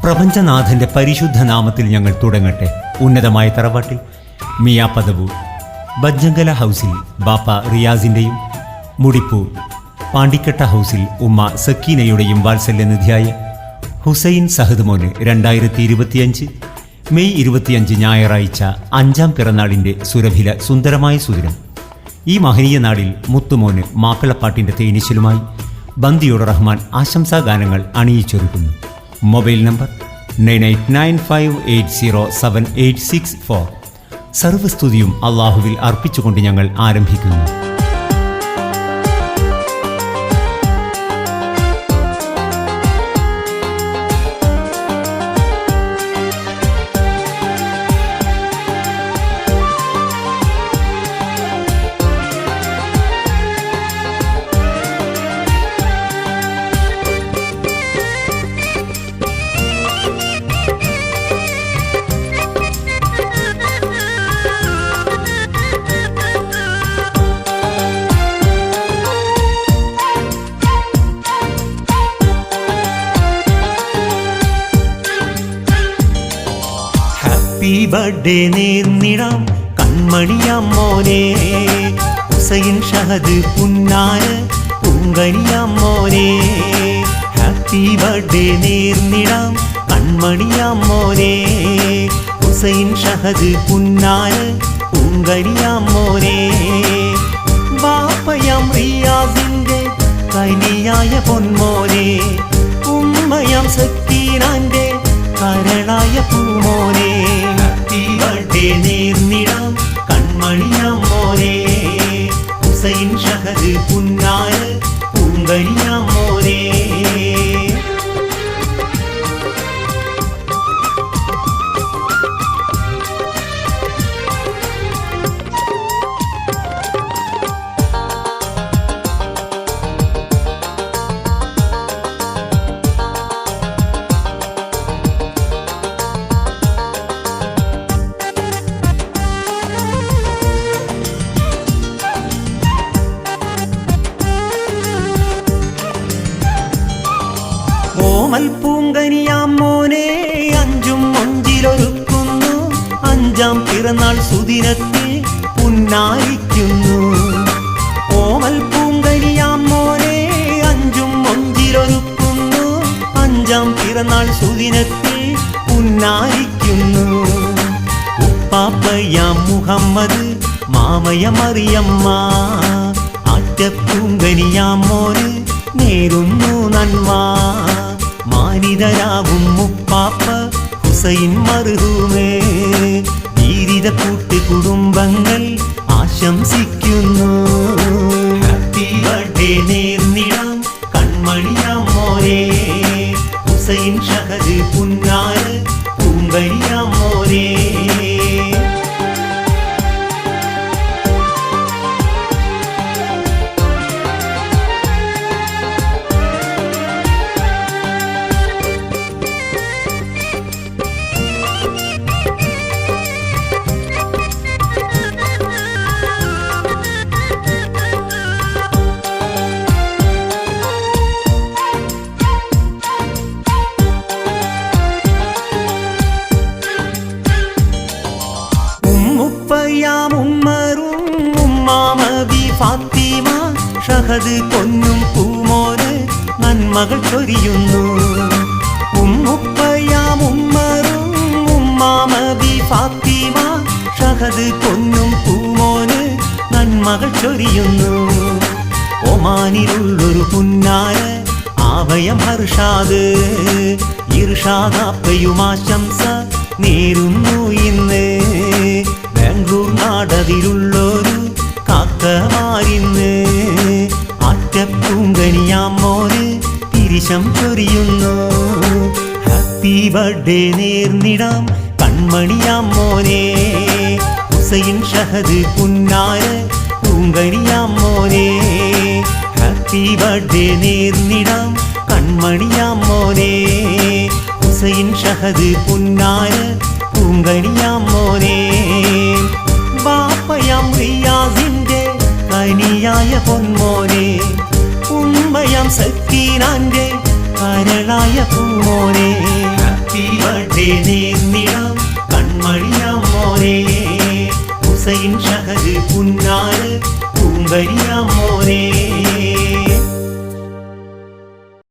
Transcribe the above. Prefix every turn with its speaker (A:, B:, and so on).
A: പ്രപഞ്ചനാഥന്റെ പരിശുദ്ധ നാമത്തിൽ ഞങ്ങൾ തുടങ്ങട്ടെ. ഉന്നതമായ തറവാട്ടിൽ മിയാപദവു ബജ്ജങ്കല ഹൗസിൽ ബാപ്പ റിയാസിൻ്റെയും മുടിപ്പു പാണ്ടിക്കട്ട ഹൗസിൽ ഉമ്മ സക്കീനയുടെയും വാത്സല്യനിധിയായ ഹുസൈൻ സഹദ് മോന് 2025 മെയ് 25 ഞായറാഴ്ച 5ാം പിറന്നാളിൻ്റെ സുരഭില സുന്ദരമായ സുദിനം. ഈ മഹനീയ നാടിൽ മുത്തുമോന് മാപ്പിളപ്പാട്ടിൻ്റെ തേനീശലുമായി ബന്ദിയോട് റഹ്മാൻ ആശംസാഗാനങ്ങൾ അണിയിച്ചൊരുക്കുന്നു. Mobile number 9895807864. സർവ്വസ്തുതിയും അള്ളാഹുവിൽ അർപ്പിച്ചുകൊണ്ട് ഞങ്ങൾ ആരംഭിക്കുന്നു. ഹാപ്പി ബർത്ത്ഡേ നേർന്നിടാം കൺമണിയാം മോനെ, ഹുസൈൻ ഷഹദ് പുന്നാര പൂങ്കനിയാം മോനെ. ഹാപ്പി ബർത്ത്ഡേ നേർന്നിടാം കൺമണിയാം മോനെ, ഹുസൈൻ ഷഹദ് പുന്നാര പൂങ്കനിയാം മോനെ. ബാപ്പയാം റിയാസിന്റെ കനിയായ പൊന്മോനെ, ഉമ്മയാം സക്കീനാന്റെ കരളായ പൂമോനെ. ഹാപ്പി ബർത്ത്ഡേ നേർന്നിടാം കൺമണിയാം മോനെ, ഹുസൈൻ ഷഹദ് പുന്നാര പൂങ്കനിയാം മോനെ. ഓമൽ പൂങ്കനിയാം മോനെ, അഞ്ചും മൊഞ്ചിലൊരുക്കുന്നു, 5ാം പിറന്നാൾ സുദിനത്തെ പുന്നാരിക്കുന്നു. ഓമൽ പൂങ്കനിയാം മോനെ, അഞ്ചും മൊഞ്ചിലൊരുക്കുന്നു, 5ാം പിറന്നാൾ സുദിനത്തെ പുന്നാരിക്കുന്നു. ഉപ്പാപ്പയാം മുഹമ്മദ്, മാമയ മറിയമ്മ, ആറ്റപ്പൂങ്കനിയാം മോന് നേരുന്നു നന്മ. മാനിതരാവും മുപ്പാപ്പ ഹുസൈൻ മർഹൂമേ, വീരിത കൂട്ട് കുടുംബങ്ങൾ ആശംസിക്കുന്നു. ഹാപ്പി ബർത്ത്ഡേ നേർന്നിടാം കൺമണിയാം മോനെ, ഹുസൈൻ ഷഹദ് പുന്നാര പൂങ്കനിയാം മോനെ. ഉമ്മറും ഉമ്മാമബി ഫാത്തിമ ഷഹദ് പൊന്നും പൂമോന് നന്മകൾ ചൊരിയുന്നു. ഉമ്മുപ്പയാം ഉമ്മറും ഉമ്മാമബി ഫാത്തിമ ഷഹദ് പൊന്നും പൂമോന് നന്മകൾ ചൊരിയുന്നു. ഒമാനിലുള്ളൊരു പുന്നാര ആഭയം ഹർഷാദ്, ഇർഷാദാപ്പയുമാശംസ നേരുന്നു ഇന്ന്. ബാംഗ്ലൂർ നാടതിലുള്ളൊരു കാക്കമാരിന്ന്, ആറ്റപ്പൂങ്കനിയാം മോന് തിരിശം ചൊരിയുന്നു. ഹാപ്പി ബർത്ത്ഡേ നേർന്നിടാം കൺമണിയാം മോനെ, ഹുസൈൻ ഷഹദ് പുന്നാര പൂങ്കനിയാം മോനെ. ഹാപ്പി ബർത്ത്ഡേ നേർന്നിടാം കൺമണിയാം മോനെ, ഹുസൈൻ ഷഹദ് പുന്നാര പൂങ്കനിയാം മോനെ. ബാപ്പയാം റിയാസിന്റെ കനിയായ പൊന്മോനെ, ഉമ്മയാം സക്കീനാന്റെ കരളായ പൂമോനെ. ഹാപ്പി ബർത്ത്ഡേ നേർന്നിടാം കൺമണിയാം മോനെ ഹുസൈൻ ഷഹദ് പുന്നാര് പൂങ്കരിയാം മോനെ